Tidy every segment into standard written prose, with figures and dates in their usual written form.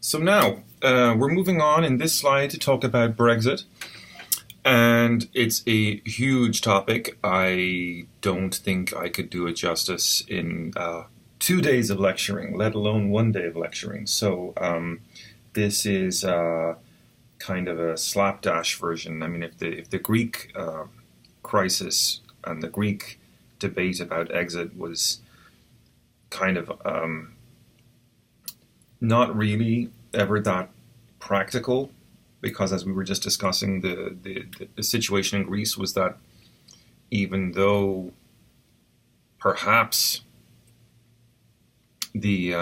So now we're moving on in this slide to talk about Brexit. And it's a huge topic. I don't think I could do it justice in 2 days of lecturing, let alone 1 day of lecturing. So this is kind of a slapdash version. I mean, if the Greek crisis and the Greek debate about exit was kind of not really ever that practical, because as we were just discussing, the situation in Greece was that even though perhaps the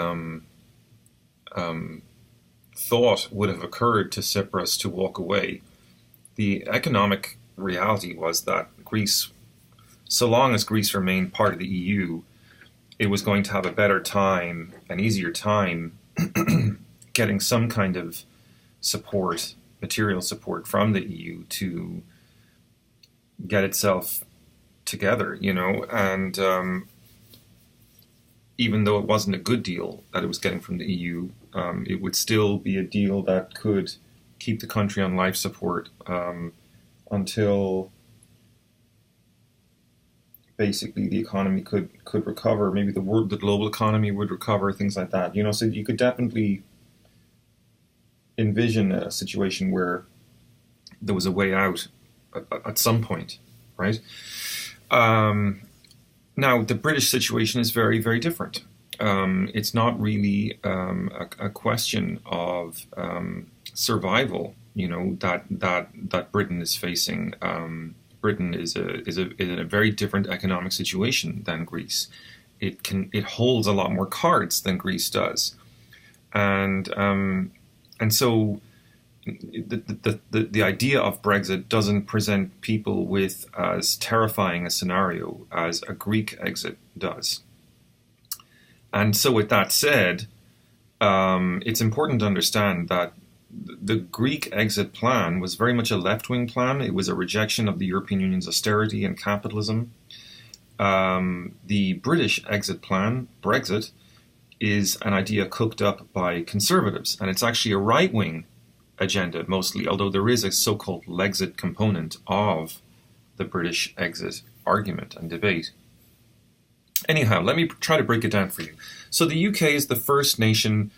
thought would have occurred to Cyprus to walk away, the economic reality was that Greece, so long as Greece remained part of the EU, it was going to have a better time, an easier time, getting some kind of support, material support from the EU to get itself together, and even though it wasn't a good deal that it was getting from the EU, it would still be a deal that could keep the country on life support until basically the economy could recover. Maybe the global economy would recover, things like that. So you could definitely envision a situation where there was a way out at some point, right? Now, the British situation is very, very different. It's not really a question of survival, that Britain is facing. Britain is in a very different economic situation than Greece. It holds a lot more cards than Greece does, and so the idea of Brexit doesn't present people with as terrifying a scenario as a Greek exit does. And so, with that said, it's important to understand that the Greek exit plan was very much a left-wing plan. It was a rejection of the European Union's austerity and capitalism. The British exit plan, Brexit, is an idea cooked up by conservatives, and it's actually a right-wing agenda mostly, although there is a so-called Lexit component of the British exit argument and debate. Anyhow, let me try to break it down for you. So the UK is the first nation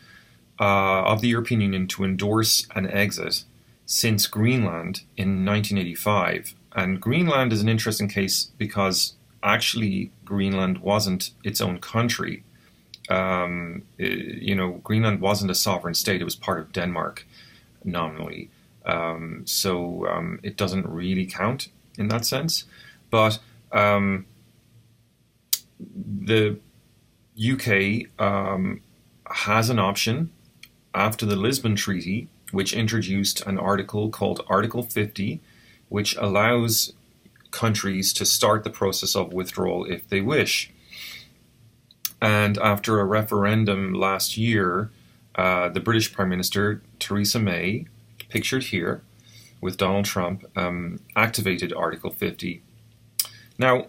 of the European Union to endorse an exit since Greenland in 1985. And Greenland is an interesting case because actually Greenland wasn't its own country. Greenland wasn't a sovereign state. It was part of Denmark nominally. So it doesn't really count in that sense. But the UK has an option after the Lisbon Treaty, which introduced an article called Article 50, which allows countries to start the process of withdrawal if they wish. And after a referendum last year, the British Prime Minister, Theresa May, pictured here with Donald Trump, activated Article 50. Now,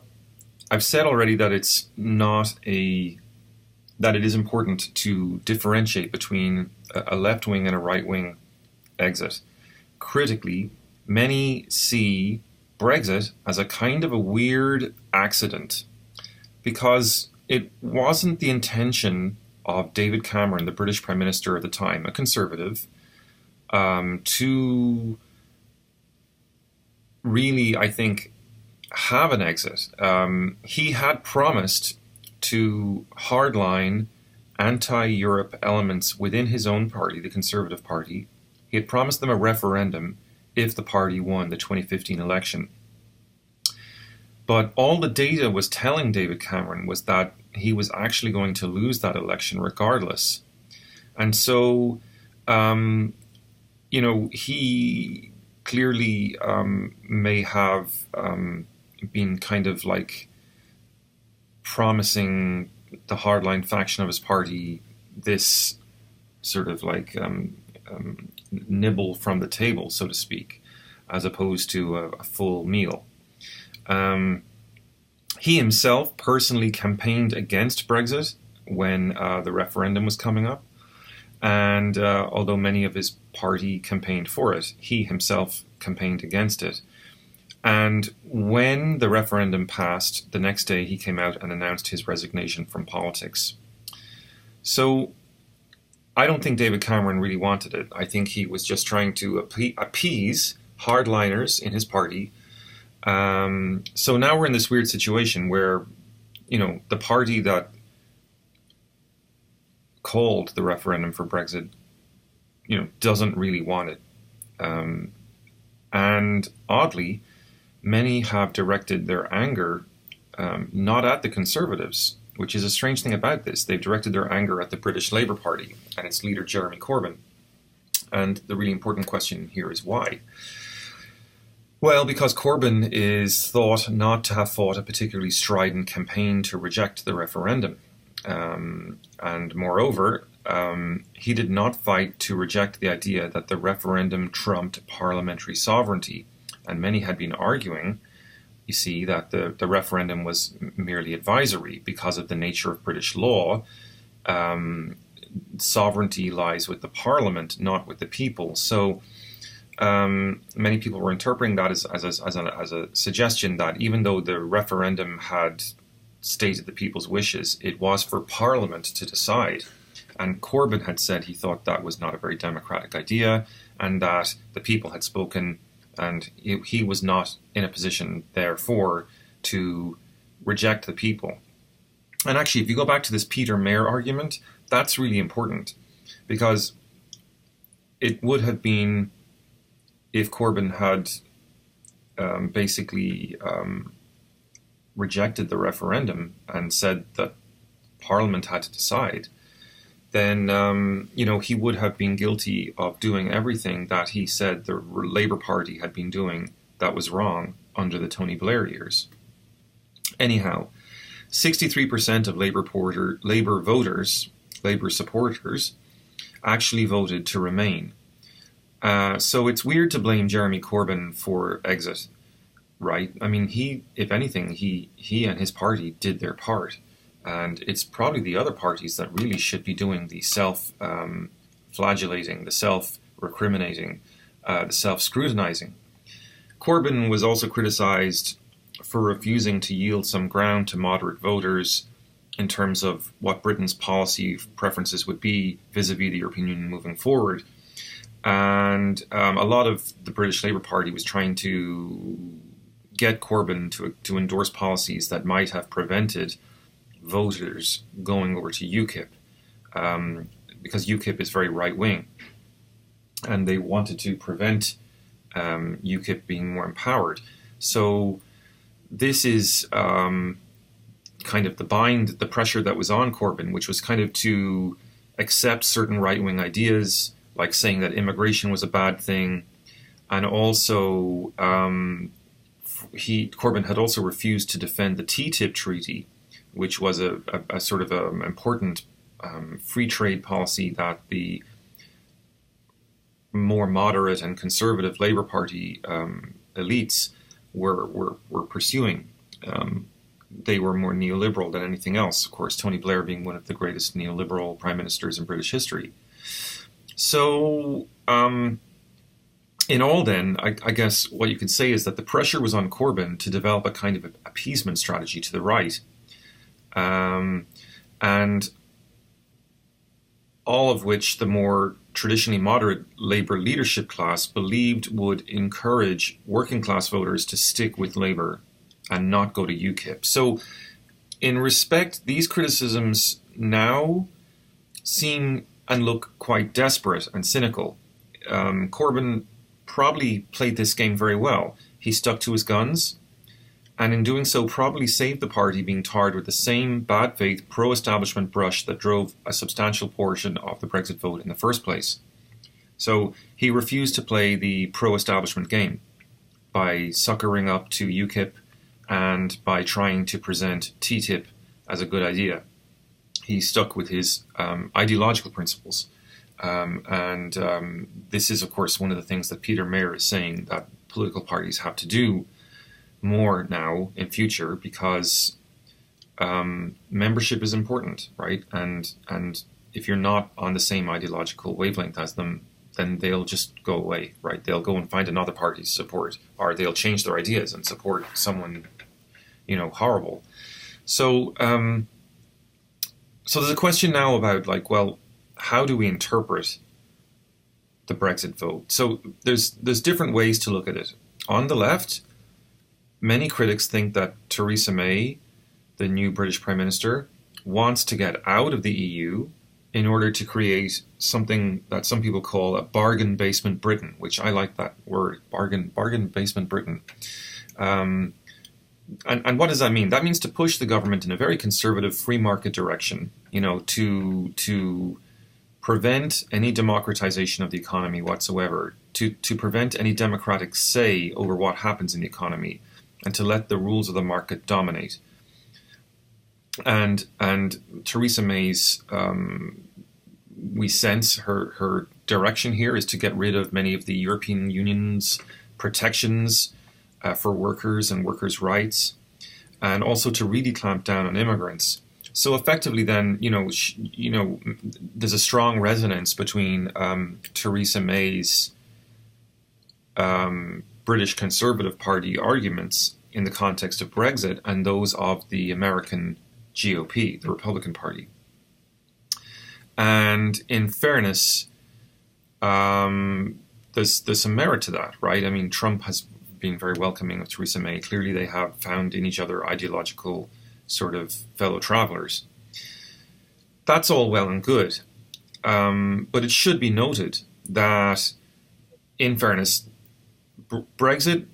I've said already that that it is important to differentiate between a left-wing and a right-wing exit. Critically, many see Brexit as a kind of a weird accident because it wasn't the intention of David Cameron, the British Prime Minister at the time, a conservative, to really, I think, have an exit. He had promised to hardline anti-Europe elements within his own party, the Conservative Party. He had promised them a referendum if the party won the 2015 election. But all the data was telling David Cameron was that he was actually going to lose that election regardless. And so, he clearly may have been kind of like promising the hardline faction of his party this sort of like nibble from the table, so to speak, as opposed to a full meal. He himself personally campaigned against Brexit when the referendum was coming up. And although many of his party campaigned for it, he himself campaigned against it. And when the referendum passed, the next day he came out and announced his resignation from politics. So I don't think David Cameron really wanted it. I think he was just trying to appease hardliners in his party. So now we're in this weird situation where, the party that called the referendum for Brexit, doesn't really want it. And oddly, many have directed their anger not at the Conservatives, which is a strange thing about this. They've directed their anger at the British Labour Party and its leader, Jeremy Corbyn. And the really important question here is why? Well, because Corbyn is thought not to have fought a particularly strident campaign to reject the referendum. And moreover, he did not fight to reject the idea that the referendum trumped parliamentary sovereignty. And many had been arguing, you see, that the referendum was merely advisory because of the nature of British law. Sovereignty lies with the parliament, not with the people. So many people were interpreting that as a suggestion that even though the referendum had stated the people's wishes, it was for Parliament to decide. And Corbyn had said he thought that was not a very democratic idea and that the people had spoken and he was not in a position, therefore, to reject the people. And actually, if you go back to this Peter Mayer argument, that's really important because it would have been if Corbyn had basically rejected the referendum and said that Parliament had to decide, then he would have been guilty of doing everything that he said the Labour Party had been doing that was wrong under the Tony Blair years. Anyhow, 63% of Labour voters, Labour supporters, actually voted to remain. So it's weird to blame Jeremy Corbyn for exit, right? I mean, if anything, he and his party did their part. And it's probably the other parties that really should be doing the self-flagellating, the self-recriminating, the self-scrutinizing. Corbyn was also criticised for refusing to yield some ground to moderate voters in terms of what Britain's policy preferences would be vis-a-vis the European Union moving forward. And a lot of the British Labour Party was trying to get Corbyn to endorse policies that might have prevented voters going over to UKIP, because UKIP is very right-wing. And they wanted to prevent UKIP being more empowered. So this is kind of the pressure that was on Corbyn, which was kind of to accept certain right-wing ideas, like saying that immigration was a bad thing. And also, Corbyn had also refused to defend the TTIP treaty, which was a sort of an important free trade policy that the more moderate and conservative Labour Party elites were pursuing. They were more neoliberal than anything else. Of course, Tony Blair being one of the greatest neoliberal prime ministers in British history. So, in all then, I guess what you could say is that the pressure was on Corbyn to develop a kind of appeasement strategy to the right. And all of which the more traditionally moderate Labour leadership class believed would encourage working class voters to stick with Labour and not go to UKIP. So, in respect, these criticisms now seem and look quite desperate and cynical. Corbyn probably played this game very well. He stuck to his guns, and in doing so probably saved the party being tarred with the same bad faith pro-establishment brush that drove a substantial portion of the Brexit vote in the first place. So he refused to play the pro-establishment game by suckering up to UKIP and by trying to present TTIP as a good idea. He stuck with his ideological principles. This is, of course, one of the things that Peter Mayer is saying that political parties have to do more now in future, because membership is important, right? And if you're not on the same ideological wavelength as them, then they'll just go away, right? They'll go and find another party to support, or they'll change their ideas and support someone, horrible. So, so there's a question now about like, well, how do we interpret the Brexit vote? So there's different ways to look at it. On the left, many critics think that Theresa May, the new British Prime Minister, wants to get out of the EU in order to create something that some people call a bargain basement Britain, which I like that word, bargain basement Britain. And what does that mean? That means to push the government in a very conservative free market direction, to prevent any democratization of the economy whatsoever, to prevent any democratic say over what happens in the economy, and to let the rules of the market dominate. And Theresa May's, we sense her direction here is to get rid of many of the European Union's protections for workers and workers' rights, and also to really clamp down on immigrants. So effectively, then, there's a strong resonance between Theresa May's British Conservative Party arguments in the context of Brexit and those of the American GOP, the Republican Party. And in fairness, there's some merit to that, right? I mean, Trump has been very welcoming of Theresa May. Clearly, they have found in each other ideological sort of fellow travelers. That's all well and good. But it should be noted that, in fairness, Brexit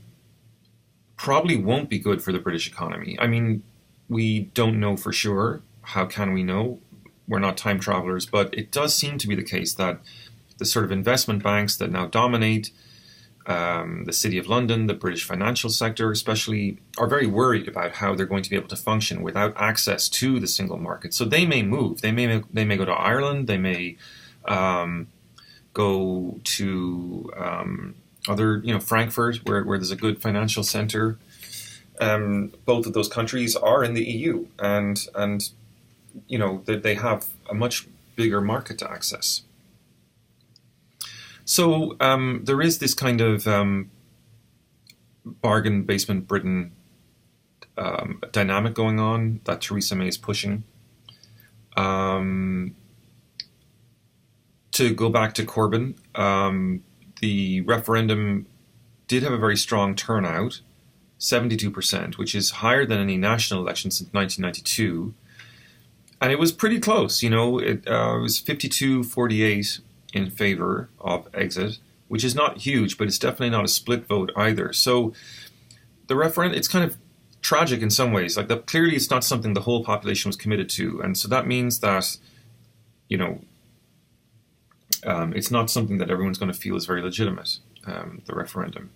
probably won't be good for the British economy. I mean, we don't know for sure. How can we know? We're not time travelers, but it does seem to be the case that the sort of investment banks that now dominate the City of London, the British financial sector especially, are very worried about how they're going to be able to function without access to the single market. So they may move. They may go to Ireland. They may go to other, Frankfurt, where there's a good financial center. Both of those countries are in the EU, and they have a much bigger market to access. So there is this kind of bargain basement Britain dynamic going on that Theresa May is pushing. To go back to Corbin, the referendum did have a very strong turnout, 72%, which is higher than any national election since 1992. And it was pretty close, it was 52-48 in favor of exit, which is not huge, but it's definitely not a split vote either. So the referendum, it's kind of tragic in some ways. Like, clearly it's not something the whole population was committed to. And so that means that, it's not something that everyone's going to feel is very legitimate, the referendum.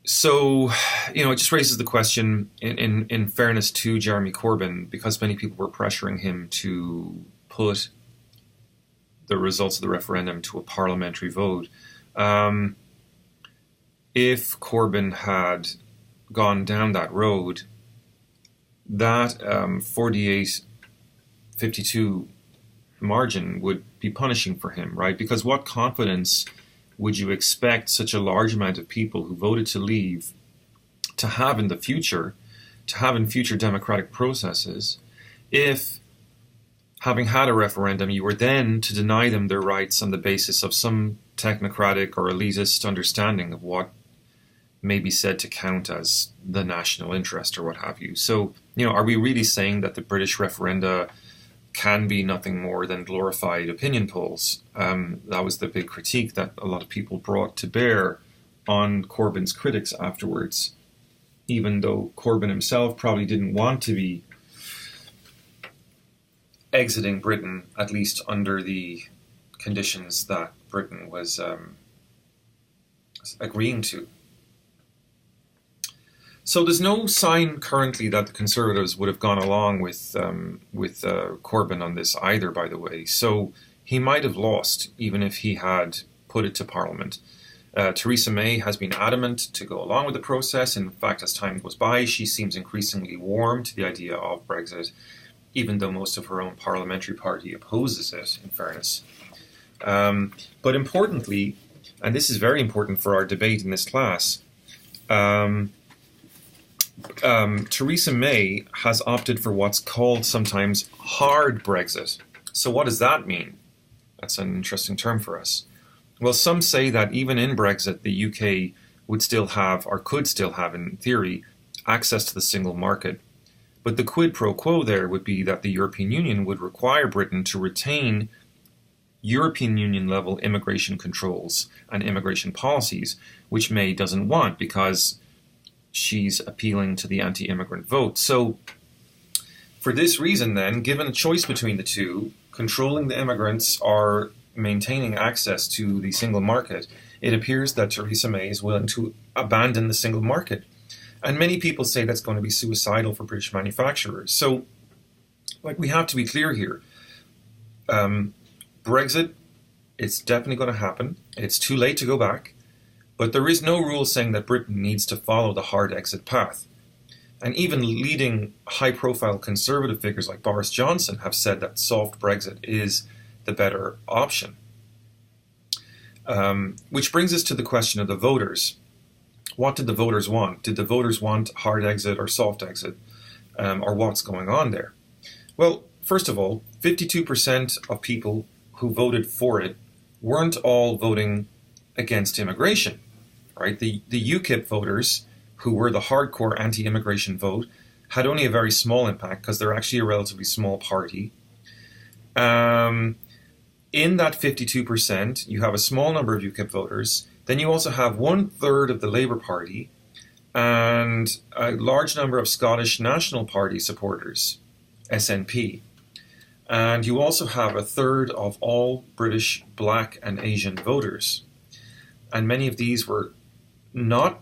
So, it just raises the question, in fairness to Jeremy Corbyn, because many people were pressuring him to put the results of the referendum to a parliamentary vote. If Corbyn had gone down that road, that 48-52 margin would be punishing for him, right? Because what confidence would you expect such a large amount of people who voted to leave to have in future democratic processes if, having had a referendum, you were then to deny them their rights on the basis of some technocratic or elitist understanding of what may be said to count as the national interest or what have you. So, are we really saying that the British referenda can be nothing more than glorified opinion polls? That was the big critique that a lot of people brought to bear on Corbyn's critics afterwards, even though Corbyn himself probably didn't want to be exiting Britain, at least under the conditions that Britain was agreeing to. So there's no sign currently that the Conservatives would have gone along with Corbyn on this either, by the way. So he might have lost, even if he had put it to Parliament. Theresa May has been adamant to go along with the process. In fact, as time goes by, she seems increasingly warm to the idea of Brexit. even though most of her own parliamentary party opposes it, in fairness. But importantly, and this is very important for our debate in this class, Theresa May has opted for what's called sometimes hard Brexit. So what does that mean? That's an interesting term for us. Well, some say that even in Brexit, the UK would still have, or could still have in theory, access to the single market. But the quid pro quo there would be that the European Union would require Britain to retain European Union level immigration controls and immigration policies, which May doesn't want because she's appealing to the anti-immigrant vote. So for this reason then, given a choice between the two, controlling the immigrants or maintaining access to the single market, it appears that Theresa May is willing to abandon the single market. And many people say that's going to be suicidal for British manufacturers. So, we have to be clear here. Brexit, it's definitely going to happen. It's too late to go back. But there is no rule saying that Britain needs to follow the hard exit path. And even leading high-profile conservative figures like Boris Johnson have said that soft Brexit is the better option. Which brings us to the question of the voters. What did the voters want? Did the voters want hard exit or soft exit? Or what's going on there? Well, first of all, 52% of people who voted for it weren't all voting against immigration. Right? The UKIP voters, who were the hardcore anti-immigration vote, had only a very small impact because they're actually a relatively small party. In that 52%, you have a small number of UKIP voters. Then you also have 1/3 of the Labour Party and a large number of Scottish National Party supporters, SNP. And you also have 1/3 of all British Black and Asian voters. And many of these were not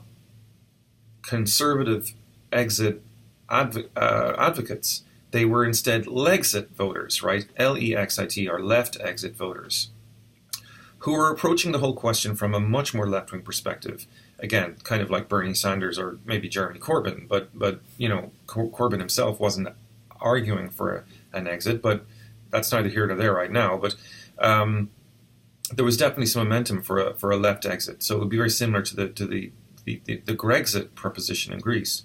conservative exit advocates. They were instead Lexit voters, right? L-E-X-I-T, or left exit voters, who are approaching the whole question from a much more left-wing perspective. Again, kind of like Bernie Sanders or maybe Jeremy Corbyn, but Corbyn himself wasn't arguing for an exit, but that's neither here nor there right now. But there was definitely some momentum for a left exit, so it would be very similar to the Grexit proposition in Greece.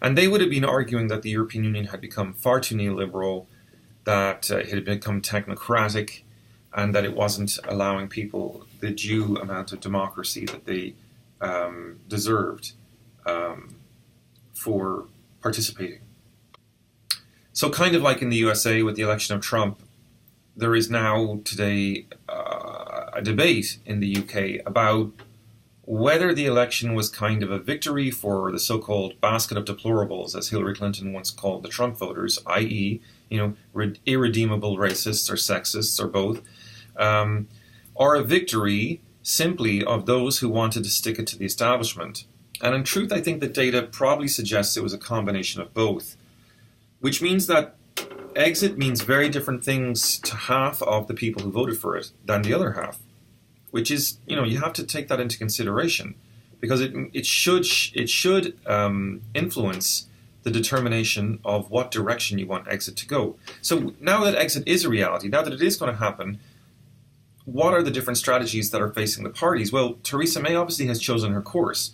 And they would have been arguing that the European Union had become far too neoliberal, that it had become technocratic, and that it wasn't allowing people the due amount of democracy that they deserved for participating. So kind of like in the USA with the election of Trump, there is now today a debate in the UK about whether the election was kind of a victory for the so-called basket of deplorables, as Hillary Clinton once called the Trump voters, i.e., irredeemable racists or sexists or both, or a victory simply of those who wanted to stick it to the establishment. And in truth, I think the data probably suggests it was a combination of both, which means that exit means very different things to half of the people who voted for it than the other half, which is, you have to take that into consideration, because it should influence the determination of what direction you want exit to go. So now that exit is a reality, now that it is going to happen, what are the different strategies that are facing the parties? Well, Theresa May obviously has chosen her course,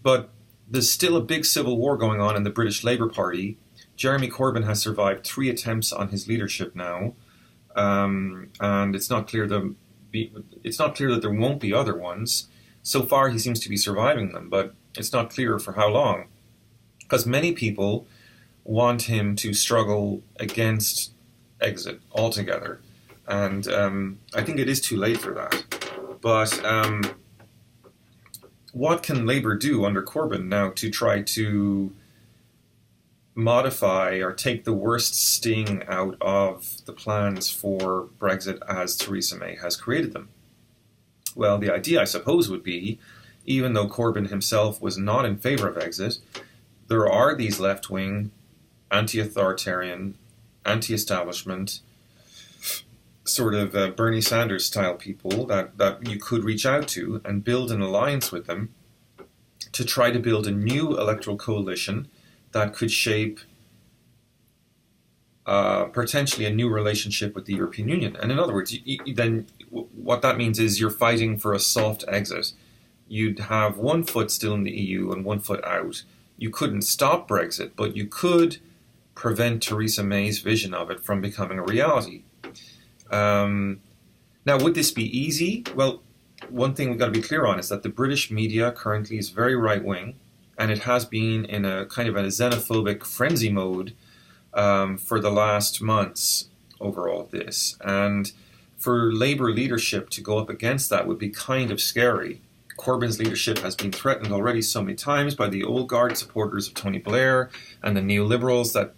but there's still a big civil war going on in the British Labour Party. Jeremy Corbyn has survived 3 attempts on his leadership now, and it's not clear that there won't be other ones. So far, he seems to be surviving them, but it's not clear for how long, because many people want him to struggle against exit altogether, and I think it is too late for that. But what can Labour do under Corbyn now to try to modify or take the worst sting out of the plans for Brexit as Theresa May has created them? Well, the idea, I suppose, would be, even though Corbyn himself was not in favour of exit, there are these left-wing, anti-authoritarian, anti-establishment, sort of Bernie Sanders-style people that you could reach out to and build an alliance with them to try to build a new electoral coalition that could shape potentially a new relationship with the European Union. And in other words, then what that means is you're fighting for a soft exit. You'd have one foot still in the EU and one foot out. You couldn't stop Brexit, but you could prevent Theresa May's vision of it from becoming a reality. Now, would this be easy? Well, one thing we've got to be clear on is that the British media currently is very right-wing, and it has been in a kind of a xenophobic frenzy mode for the last months over all of this. And for Labour leadership to go up against that would be kind of scary. Corbyn's leadership has been threatened already so many times by the old guard supporters of Tony Blair and the neoliberals that,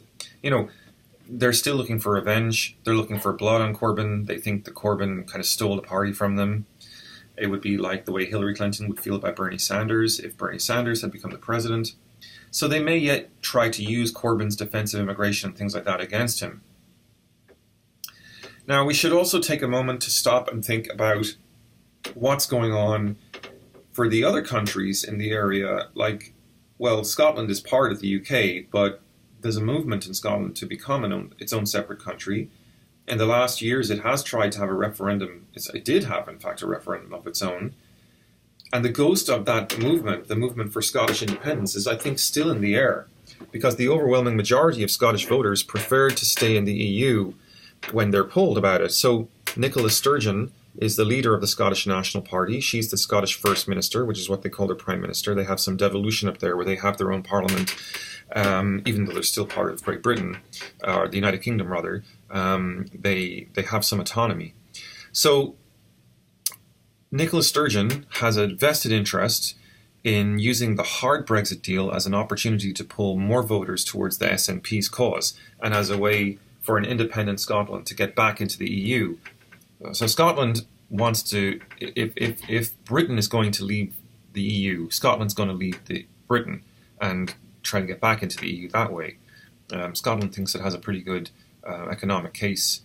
they're still looking for revenge. They're looking for blood on Corbyn. They think that Corbyn kind of stole the party from them. It would be like the way Hillary Clinton would feel about Bernie Sanders if Bernie Sanders had become the president. So they may yet try to use Corbyn's defense of immigration and things like that against him. Now, we should also take a moment to stop and think about what's going on for the other countries in the area. Like, well, Scotland is part of the UK, but there's a movement in Scotland to become its own separate country. In the last years, it has tried to have a referendum. It did have, in fact, a referendum of its own. And the ghost of that movement, the movement for Scottish independence, is, I think, still in the air, because the overwhelming majority of Scottish voters preferred to stay in the EU when they're polled about it. So Nicola Sturgeon is the leader of the Scottish National Party. She's the Scottish First Minister, which is what they call their Prime Minister. They have some devolution up there where they have their own parliament, even though they're still part of Great Britain, or the United Kingdom rather. They have some autonomy. So Nicola Sturgeon has a vested interest in using the hard Brexit deal as an opportunity to pull more voters towards the SNP's cause and as a way for an independent Scotland to get back into the EU. So Scotland wants to, if Britain is going to leave the EU, Scotland's going to leave Britain and try to get back into the EU that way. Scotland thinks it has a pretty good economic case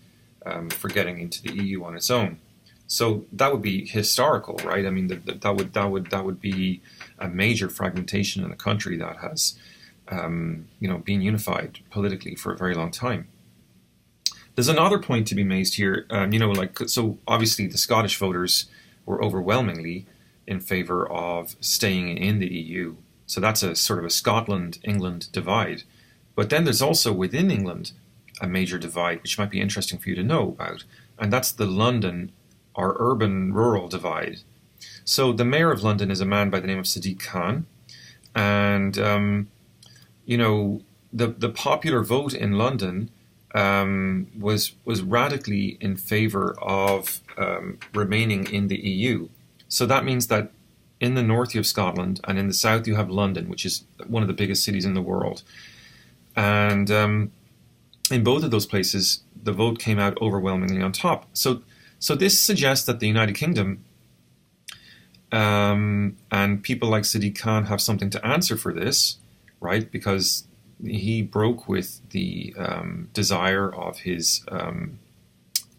for getting into the EU on its own. So that would be historical, right? I mean, that would be a major fragmentation in a country that has, been unified politically for a very long time. There's another point to be made here, so obviously the Scottish voters were overwhelmingly in favour of staying in the EU. So that's a sort of a Scotland-England divide. But then there's also within England a major divide, which might be interesting for you to know about, and that's the London or urban-rural divide. So the mayor of London is a man by the name of Sadiq Khan, and, the popular vote in London was radically in favour of remaining in the EU. So that means that in the north you have Scotland, and in the south you have London, which is one of the biggest cities in the world. And in both of those places, the vote came out overwhelmingly on top. So this suggests that the United Kingdom and people like Sadiq Khan have something to answer for this, right? Because he broke with the desire of his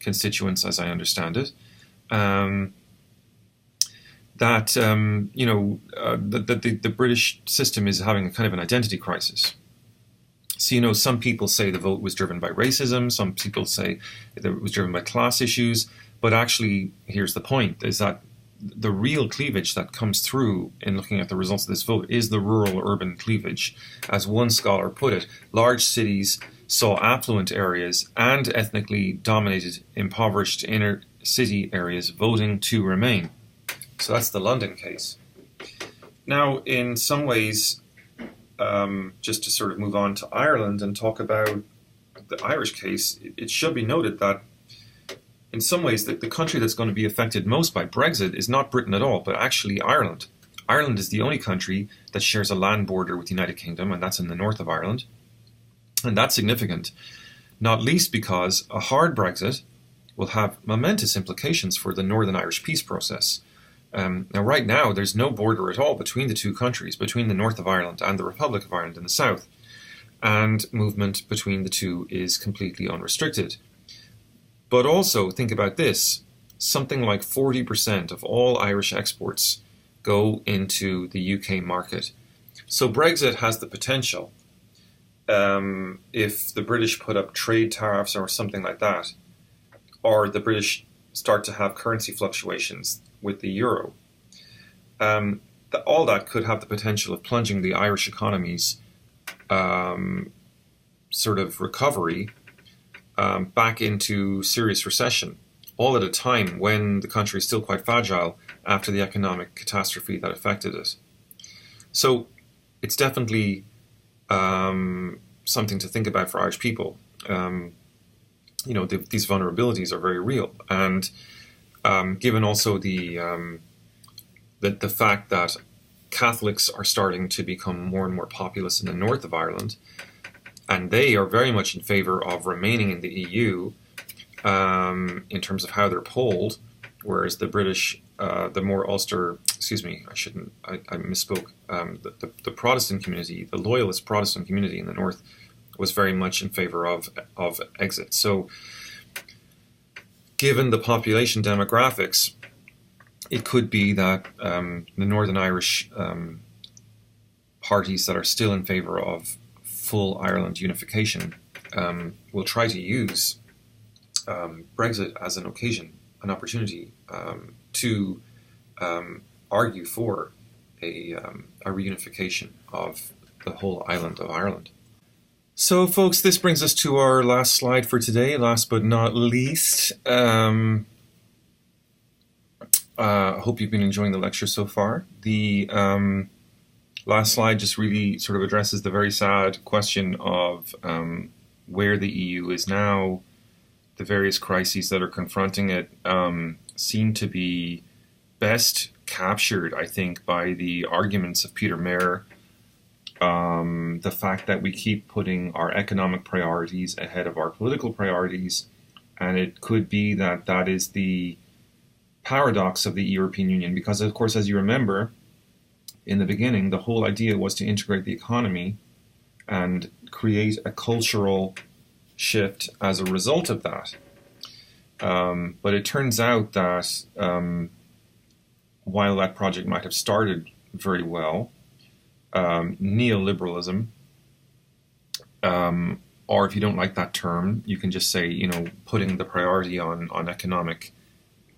constituents, as I understand it, that the British system is having a kind of an identity crisis. So, some people say the vote was driven by racism, some people say that it was driven by class issues, but actually, here's the point, is that the real cleavage that comes through in looking at the results of this vote is the rural-urban cleavage. As one scholar put it, large cities saw affluent areas and ethnically dominated, impoverished inner city areas voting to remain. So that's the London case. Now, in some ways, just to sort of move on to Ireland and talk about the Irish case, it should be noted that in some ways the country that's going to be affected most by Brexit is not Britain at all, but actually Ireland. Ireland is the only country that shares a land border with the United Kingdom, and that's in the north of Ireland. And that's significant, not least because a hard Brexit will have momentous implications for the Northern Irish peace process. Now, right now, there's no border at all between the two countries, between the north of Ireland and the Republic of Ireland in the south. And movement between the two is completely unrestricted. But also, think about this, something like 40% of all Irish exports go into the UK market. So Brexit has the potential if the British put up trade tariffs or something like that, or the British start to have currency fluctuations with the euro, all that could have the potential of plunging the Irish economy's sort of recovery back into serious recession, all at a time when the country is still quite fragile after the economic catastrophe that affected it. So it's definitely something to think about for Irish people. These vulnerabilities are very real, and given also the fact that Catholics are starting to become more and more populous in the north of Ireland, and they are very much in favour of remaining in the EU in terms of how they're polled, whereas the British, the more Ulster, I misspoke, the Protestant community, the loyalist Protestant community in the north was very much in favour of exit. So given the population demographics, it could be that the Northern Irish parties that are still in favour of full Ireland unification will try to use Brexit as an opportunity to argue for a reunification of the whole island of Ireland. So, folks, this brings us to our last slide for today. Last but not least, I hope you've been enjoying the lecture so far. The last slide just really sort of addresses the very sad question of where the EU is now. The various crises that are confronting it seem to be best captured, I think, by the arguments of Peter Mayer. The fact that we keep putting our economic priorities ahead of our political priorities, and it could be that is the paradox of the European Union, because, of course, as you remember, in the beginning, the whole idea was to integrate the economy and create a cultural shift as a result of that. But it turns out that while that project might have started very well, neoliberalism, or if you don't like that term, you can just say, putting the priority on economic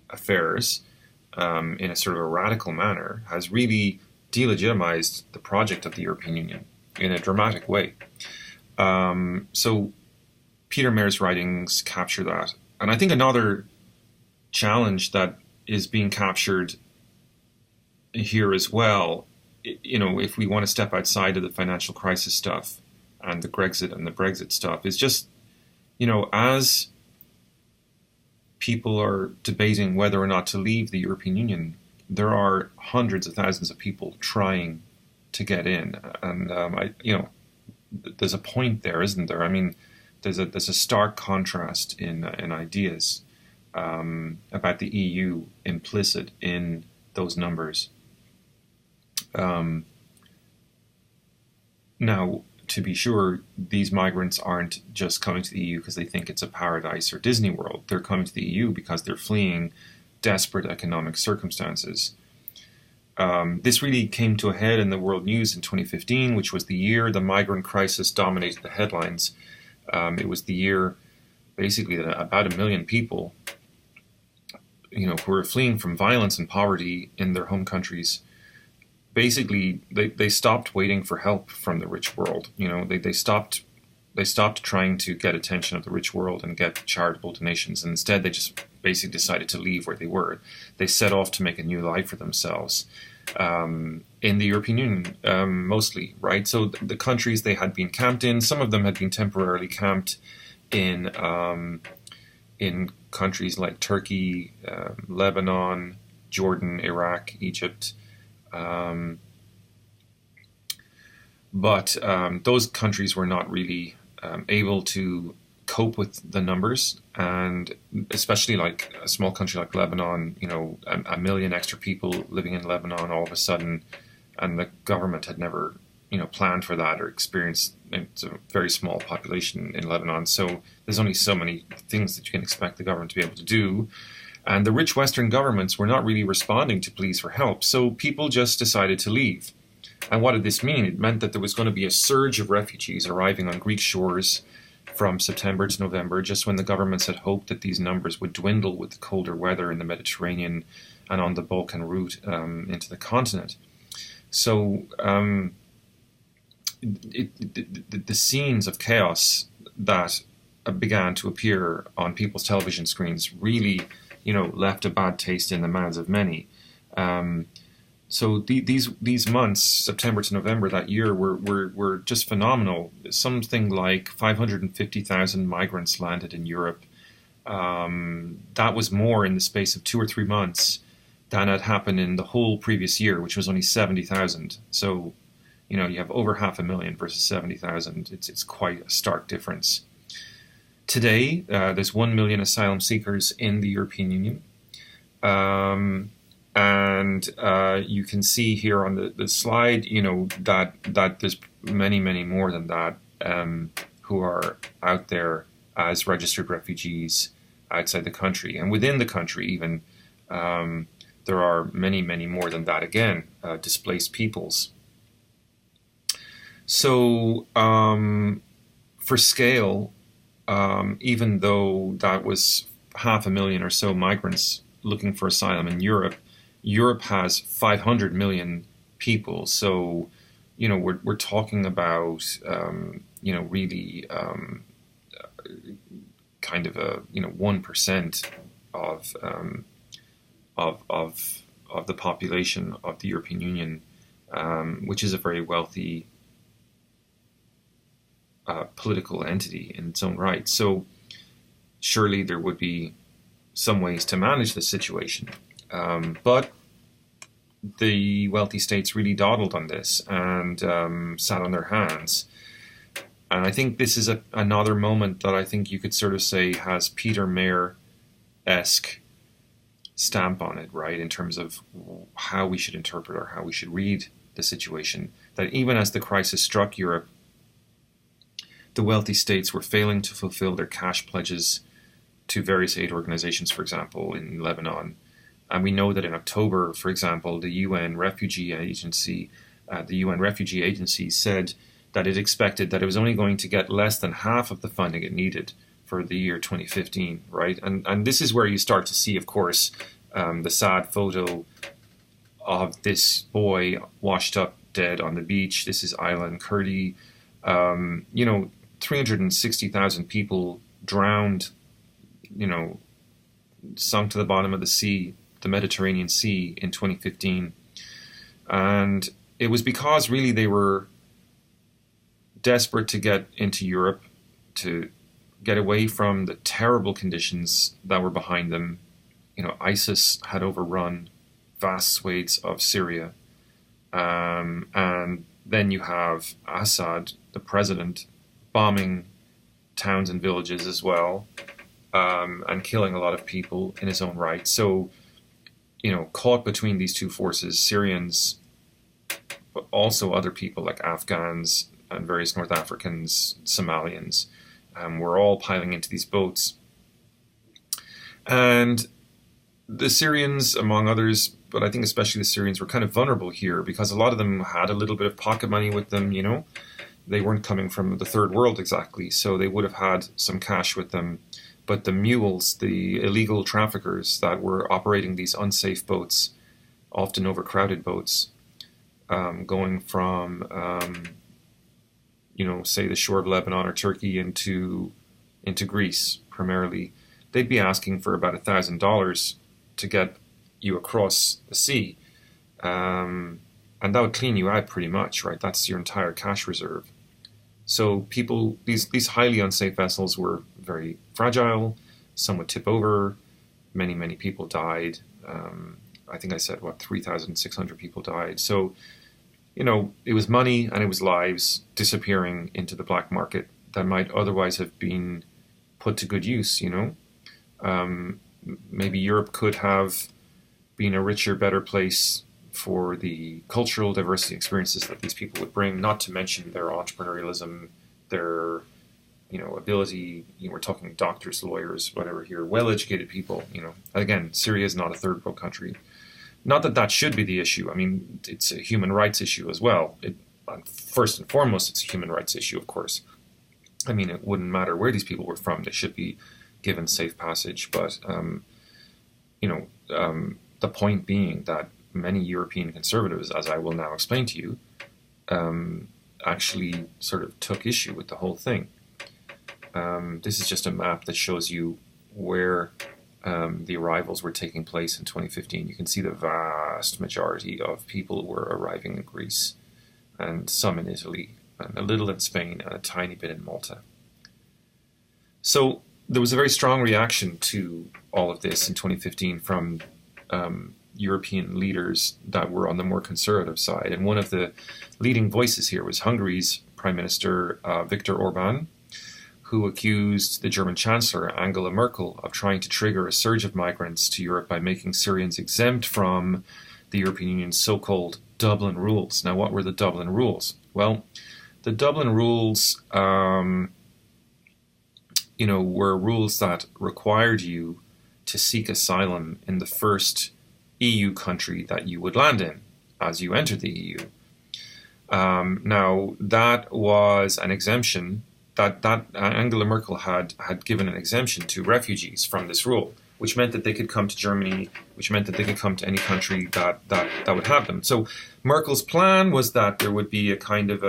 affairs in a sort of a radical manner has really delegitimized the project of the European Union in a dramatic way. So Peter Mayer's writings capture that. And I think another challenge that is being captured here as well, if we want to step outside of the financial crisis stuff and the Brexit stuff, is just, as people are debating whether or not to leave the European Union, there are hundreds of thousands of people trying to get in. And, there's a point there, isn't there? I mean, there's a stark contrast in ideas about the EU implicit in those numbers. Now, to be sure, these migrants aren't just coming to the EU because they think it's a paradise or Disney World. They're coming to the EU because they're fleeing desperate economic circumstances. This really came to a head in the world news in 2015, which was the year the migrant crisis dominated the headlines. It was the year, basically, that about 1 million people, who were fleeing from violence and poverty in their home countries, basically, they stopped waiting for help from the rich world. They stopped trying to get attention of the rich world and get charitable donations. And instead, they just basically decided to leave where they were. They set off to make a new life for themselves in the European Union, mostly, right? So the countries they had been camped in, some of them had been temporarily camped in countries like Turkey, Lebanon, Jordan, Iraq, Egypt. But those countries were not really able to cope with the numbers, and especially like a small country like Lebanon, 1 million extra people living in Lebanon all of a sudden, and the government had never, planned for that or experienced. It's a very small population in Lebanon, so there's only so many things that you can expect the government to be able to do. And the rich Western governments were not really responding to pleas for help, so people just decided to leave. And what did this mean? It meant that there was going to be a surge of refugees arriving on Greek shores from September to November, just when the governments had hoped that these numbers would dwindle with the colder weather in the Mediterranean and on the Balkan route into the continent. So the scenes of chaos that began to appear on people's television screens really, left a bad taste in the mouths of many. So these months, September to November that year, were just phenomenal. Something like 550,000 migrants landed in Europe. That was more in the space of 2 or 3 months than had happened in the whole previous year, which was only 70,000. So, you have over 500,000 versus 70,000. It's quite a stark difference. Today, there's 1 million asylum seekers in the European Union. And you can see here on the slide, that there's many, many more than that who are out there as registered refugees outside the country. And within the country even, there are many, many more than that again, displaced peoples. So for scale, even though that was 500,000 or so migrants looking for asylum in Europe, Europe has 500 million people. So, we're talking about, really kind of a 1% of the population of the European Union, which is a very wealthy political entity in its own right. So surely there would be some ways to manage the situation. But the wealthy states really dawdled on this and sat on their hands. And I think this is another moment that I think you could sort of say has Peter Mayer-esque stamp on it, right, in terms of how we should interpret or how we should read the situation. That even as the crisis struck Europe, the wealthy states were failing to fulfill their cash pledges to various aid organizations, for example, in Lebanon. And we know that in October, for example, the UN Refugee Agency said that it expected that it was only going to get less than half of the funding it needed for the year 2015, right? And this is where you start to see, of course, the sad photo of this boy washed up dead on the beach. This is Aylan Kurdi. 360,000 people drowned, sunk to the bottom of the sea, the Mediterranean Sea in 2015. And it was because really they were desperate to get into Europe, to get away from the terrible conditions that were behind them. ISIS had overrun vast swathes of Syria. And then you have Assad, the president, bombing towns and villages as well, and killing a lot of people in his own right. So, caught between these two forces, Syrians, but also other people like Afghans and various North Africans, Somalians, were all piling into these boats. And the Syrians, among others, but I think especially the Syrians, were kind of vulnerable here because a lot of them had a little bit of pocket money with them, They weren't coming from the third world exactly, so they would have had some cash with them. But the mules, the illegal traffickers that were operating these unsafe boats, often overcrowded boats, going from, say the shore of Lebanon or Turkey into Greece primarily, they'd be asking for about $1,000 to get you across the sea. And that would clean you out pretty much, right? That's your entire cash reserve. So people, these highly unsafe vessels were very fragile. Some would tip over. Many, many people died. I think I said, 3,600 people died. So, it was money and it was lives disappearing into the black market that might otherwise have been put to good use, Maybe Europe could have been a richer, better place for the cultural diversity experiences that these people would bring, not to mention their entrepreneurialism, their, ability. We're talking doctors, lawyers, whatever here, well-educated people, Again, Syria is not a third world country. Not that that should be the issue. I mean, it's a human rights issue as well. First and foremost, it's a human rights issue, of course. I mean, it wouldn't matter where these people were from. They should be given safe passage. But, the point being that many European conservatives, as I will now explain to you, actually sort of took issue with the whole thing. This is just a map that shows you where the arrivals were taking place in 2015. You can see the vast majority of people were arriving in Greece, and some in Italy, and a little in Spain, and a tiny bit in Malta. So there was a very strong reaction to all of this in 2015 from European leaders that were on the more conservative side. And one of the leading voices here was Hungary's Prime Minister Viktor Orban, who accused the German Chancellor Angela Merkel of trying to trigger a surge of migrants to Europe by making Syrians exempt from the European Union's so-called Dublin Rules. Now, what were the Dublin Rules? Well, the Dublin Rules, were rules that required you to seek asylum in the first EU country that you would land in as you entered the EU. Now, that was an exemption that Angela Merkel had given an exemption to refugees from this rule, which meant that they could come to Germany, which meant that they could come to any country that would have them. So Merkel's plan was that there would be a kind of,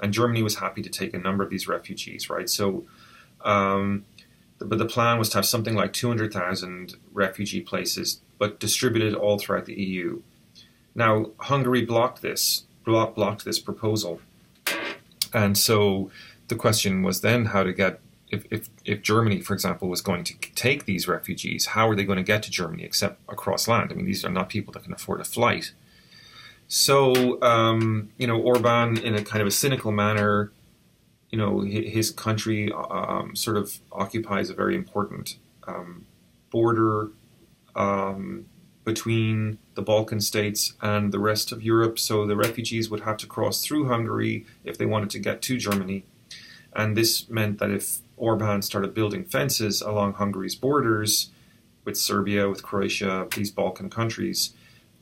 and Germany was happy to take a number of these refugees, right? So, but the plan was to have something like 200,000 refugee places, but distributed all throughout the EU. Now, Hungary blocked this proposal. And so the question was then how to get, if Germany, for example, was going to take these refugees, how are they going to get to Germany except across land? I mean, these are not people that can afford a flight. So, Orban, in a kind of a cynical manner, his country sort of occupies a very important border between the Balkan states and the rest of Europe. So the refugees would have to cross through Hungary if they wanted to get to Germany. And this meant that if Orban started building fences along Hungary's borders with Serbia, with Croatia, these Balkan countries,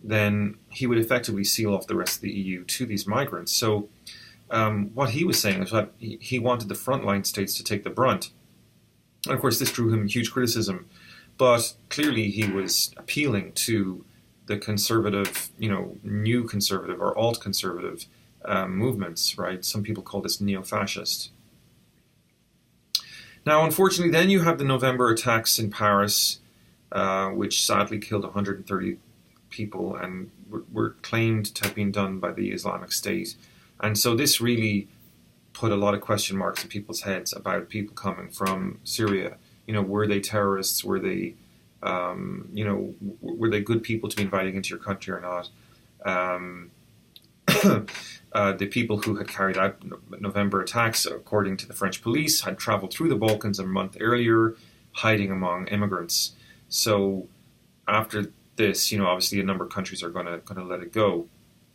then he would effectively seal off the rest of the EU to these migrants. So what he was saying is that he wanted the frontline states to take the brunt. And of course, this drew him huge criticism. But clearly he was appealing to the conservative, new conservative or alt-conservative movements, right? Some people call this neo-fascist. Now, unfortunately, then you have the November attacks in Paris, which sadly killed 130 people and were claimed to have been done by the Islamic State. And so this really put a lot of question marks in people's heads about people coming from Syria. Were they terrorists? Were they, were they good people to be inviting into your country or not? The people who had carried out November attacks, according to the French police, had traveled through the Balkans a month earlier, hiding among immigrants. So after this, obviously a number of countries are going to let it go.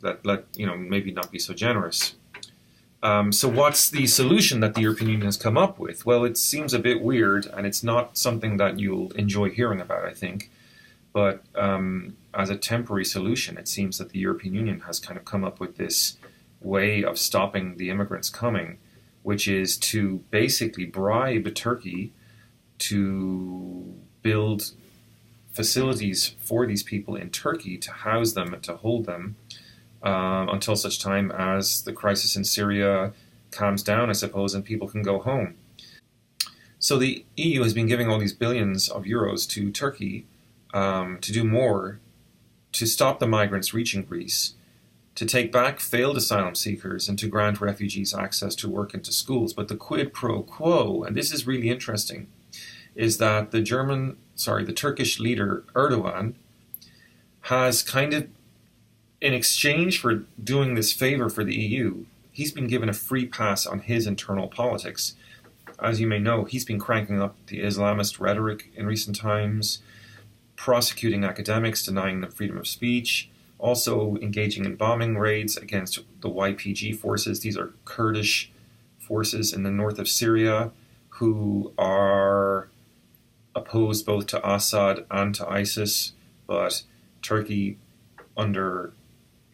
Maybe not be so generous. So what's the solution that the European Union has come up with? Well, it seems a bit weird, and it's not something that you'll enjoy hearing about, I think. But as a temporary solution, it seems that the European Union has kind of come up with this way of stopping the immigrants coming, which is to basically bribe Turkey to build facilities for these people in Turkey to house them and to hold them until such time as the crisis in Syria calms down, I suppose, and people can go home. So the EU has been giving all these billions of euros to Turkey to do more, to stop the migrants reaching Greece, to take back failed asylum seekers, and to grant refugees access to work and to schools. But the quid pro quo, and this is really interesting, is that the Turkish leader Erdogan has kind of, in exchange for doing this favor for the EU, he's been given a free pass on his internal politics. As you may know, he's been cranking up the Islamist rhetoric in recent times, prosecuting academics, denying them freedom of speech, also engaging in bombing raids against the YPG forces. These are Kurdish forces in the north of Syria who are opposed both to Assad and to ISIS, but Turkey under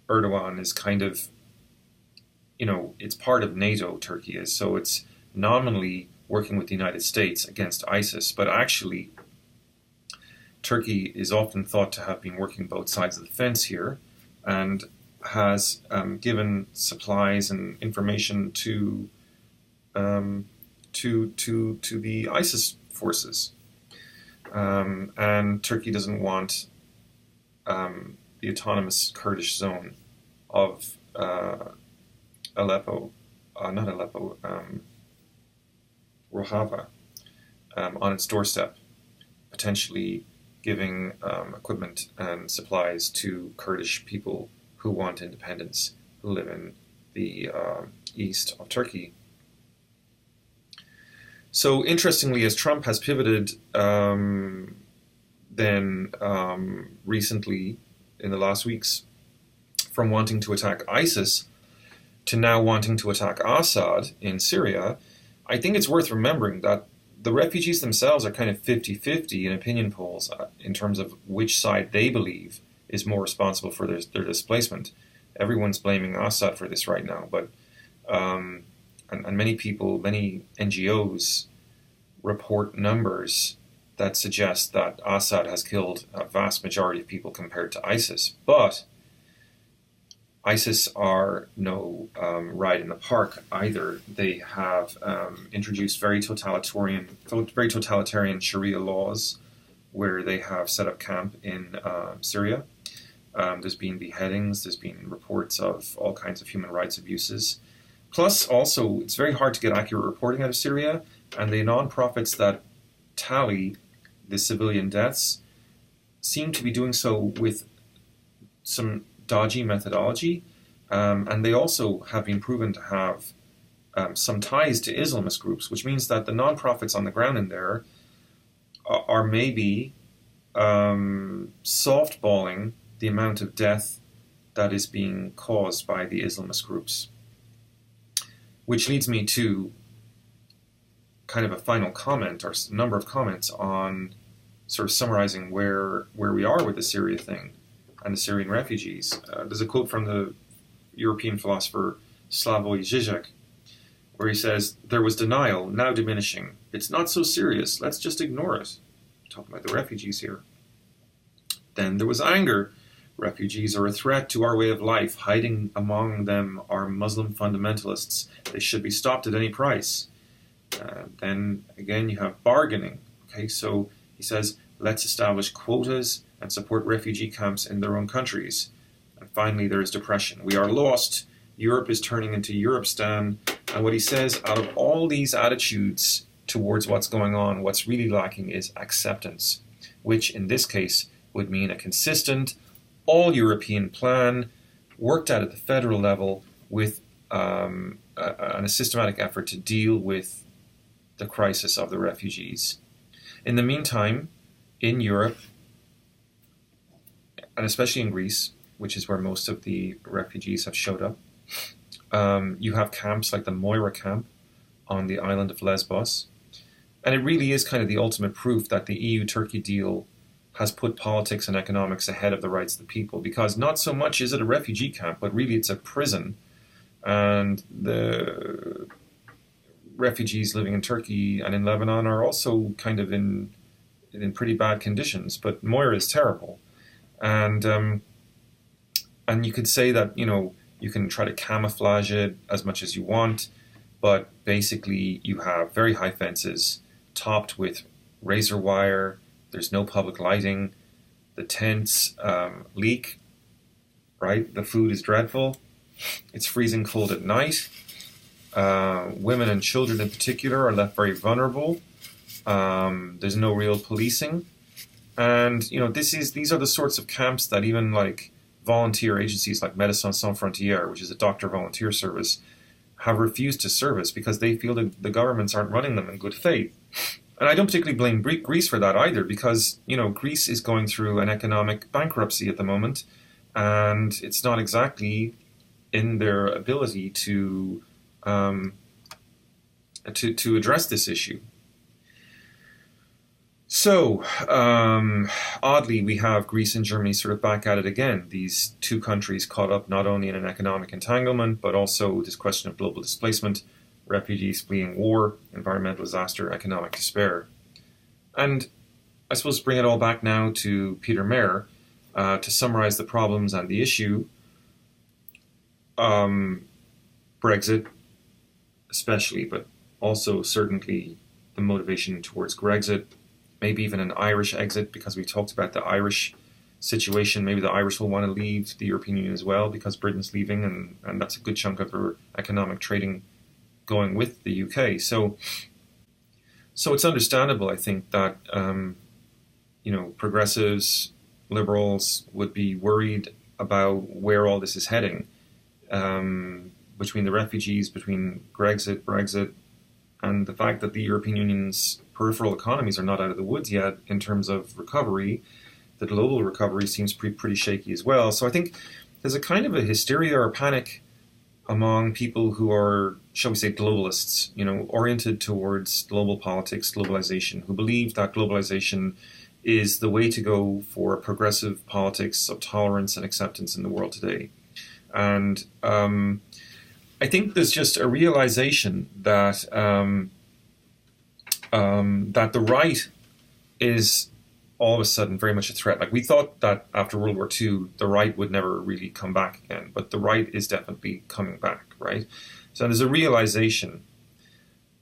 Erdogan is kind of, it's part of NATO, Turkey is, so it's nominally working with the United States against ISIS, but actually Turkey is often thought to have been working both sides of the fence here, and has given supplies and information to the ISIS forces, and Turkey doesn't want the autonomous Kurdish zone of Aleppo, not Aleppo, Rojava, on its doorstep, potentially giving equipment and supplies to Kurdish people who want independence, who live in the east of Turkey. So interestingly, as Trump has pivoted recently in the last weeks from wanting to attack ISIS to now wanting to attack Assad in Syria, I think it's worth remembering that the refugees themselves are kind of 50-50 in opinion polls in terms of which side they believe is more responsible for their displacement. Everyone's blaming Assad for this right now, but and many people, many NGOs report numbers that suggest that Assad has killed a vast majority of people compared to ISIS. But ISIS are no ride in the park either. They have introduced very totalitarian Sharia laws, where they have set up camp in Syria. There's been beheadings. There's been reports of all kinds of human rights abuses. Plus, also, it's very hard to get accurate reporting out of Syria, and the non-profits that tally the civilian deaths seem to be doing so with some dodgy methodology, and they also have been proven to have some ties to Islamist groups, which means that the non-profits on the ground in there are maybe softballing the amount of death that is being caused by the Islamist groups. Which leads me to kind of a final comment, or a number of comments on sort of summarizing where we are with the Syria thing and the Syrian refugees. There's a quote from the European philosopher Slavoj Žižek, where he says, "There was denial, now diminishing. It's not so serious, let's just ignore it." I'm talking about the refugees here. Then there was anger. Refugees are a threat to our way of life. Hiding among them are Muslim fundamentalists. They should be stopped at any price. Then again, you have bargaining. Okay, so he says, let's establish quotas and support refugee camps in their own countries. And finally, there is depression. We are lost. Europe is turning into Europe-stan. And what he says, out of all these attitudes towards what's going on, what's really lacking is acceptance, which in this case would mean a consistent, all-European plan worked out at the federal level with a systematic effort to deal with the crisis of the refugees. In the meantime, in Europe, and especially in Greece, which is where most of the refugees have showed up, you have camps like the Moira camp on the island of Lesbos. And it really is kind of the ultimate proof that the EU-Turkey deal has put politics and economics ahead of the rights of the people, because not so much is it a refugee camp, but really it's a prison. And the refugees living in Turkey and in Lebanon are also kind of in pretty bad conditions, but Moira is terrible. And you could say that, you can try to camouflage it as much as you want, but basically you have very high fences topped with razor wire. There's no public lighting. The tents leak, right? The food is dreadful. It's freezing cold at night. Women and children in particular are left very vulnerable. There's no real policing. And, these are the sorts of camps that even like volunteer agencies like Médecins Sans Frontières, which is a doctor volunteer service, have refused to service because they feel that the governments aren't running them in good faith. And I don't particularly blame Greece for that either, because, Greece is going through an economic bankruptcy at the moment, and it's not exactly in their ability to address this issue. So, oddly, we have Greece and Germany sort of back at it again. These two countries caught up not only in an economic entanglement, but also this question of global displacement, refugees fleeing war, environmental disaster, economic despair. And I suppose to bring it all back now to Peter Mayer, to summarize the problems and the issue, Brexit especially, but also certainly the motivation towards Grexit, maybe even an Irish exit, because we talked about the Irish situation. Maybe the Irish will want to leave the European Union as well because Britain's leaving, and that's a good chunk of their economic trading going with the UK. So it's understandable, I think, that progressives, liberals would be worried about where all this is heading, between the refugees, between Grexit, Brexit, and the fact that the European Union's peripheral economies are not out of the woods yet in terms of recovery. The global recovery seems pretty shaky as well. So I think there's a kind of a hysteria or panic among people who are, shall we say, globalists, oriented towards global politics, globalization, who believe that globalization is the way to go for progressive politics of tolerance and acceptance in the world today. And I think there's just a realization that that the right is all of a sudden very much a threat. Like, we thought that after World War II, the right would never really come back again, but the right is definitely coming back, right? So there's a realization,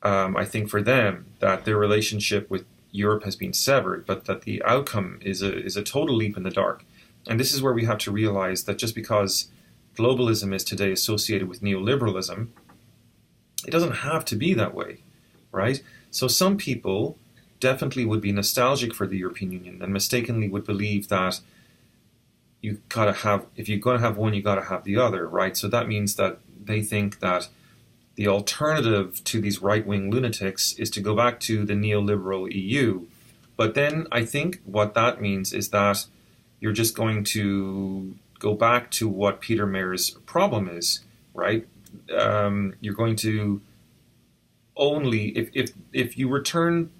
I think, for them that their relationship with Europe has been severed, but that the outcome is a total leap in the dark. And this is where we have to realize that just because globalism is today associated with neoliberalism, it doesn't have to be that way, right? So some people definitely would be nostalgic for the European Union and mistakenly would believe that if you're going to have one, you got to have the other, right? So that means that they think that the alternative to these right-wing lunatics is to go back to the neoliberal EU. But then I think what that means is that you're just going to go back to what Peter Mayer's problem is, right? You're going to only, if you return,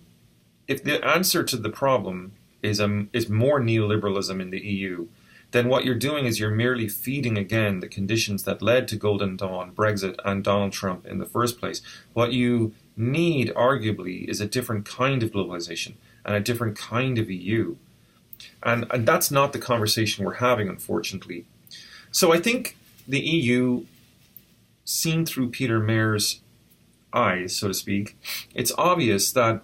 if the answer to the problem is more neoliberalism in the EU, then what you're doing is you're merely feeding again the conditions that led to Golden Dawn, Brexit, and Donald Trump in the first place. What you need, arguably, is a different kind of globalization and a different kind of EU. And that's not the conversation we're having, unfortunately. So I think the EU, seen through Peter Mayer's eyes, so to speak, it's obvious that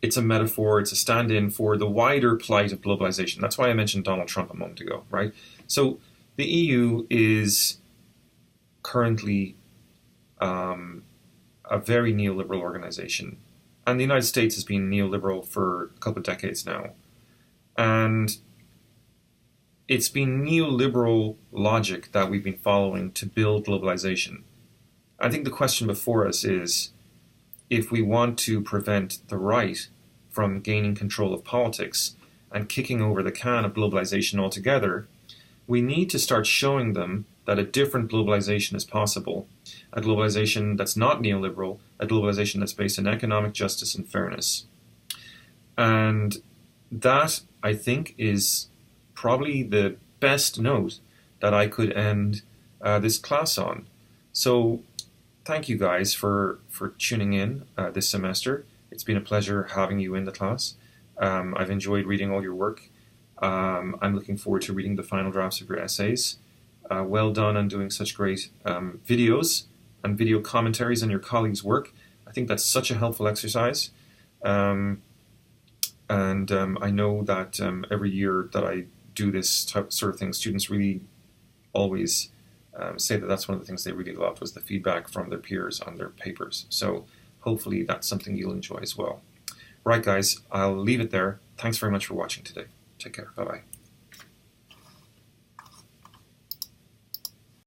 it's a metaphor, it's a stand-in for the wider plight of globalization. That's why I mentioned Donald Trump a moment ago, right? So the EU is currently a very neoliberal organization. And the United States has been neoliberal for a couple of decades now. And it's been neoliberal logic that we've been following to build globalization. I think the question before us is, if we want to prevent the right from gaining control of politics and kicking over the can of globalization altogether, we need to start showing them that a different globalization is possible, a globalization that's not neoliberal, a globalization that's based on economic justice and fairness. And that, I think, is probably the best note that I could end this class on. So thank you guys for tuning in this semester. It's been a pleasure having you in the class. I've enjoyed reading all your work. I'm looking forward to reading the final drafts of your essays. Well done on doing such great videos and video commentaries on your colleagues' work. I think that's such a helpful exercise. And I know that every year that I do this sort of thing, students really always say that that's one of the things they really loved, was the feedback from their peers on their papers. So hopefully that's something you'll enjoy as well. Right, guys, I'll leave it there. Thanks very much for watching today. Take care. Bye-bye.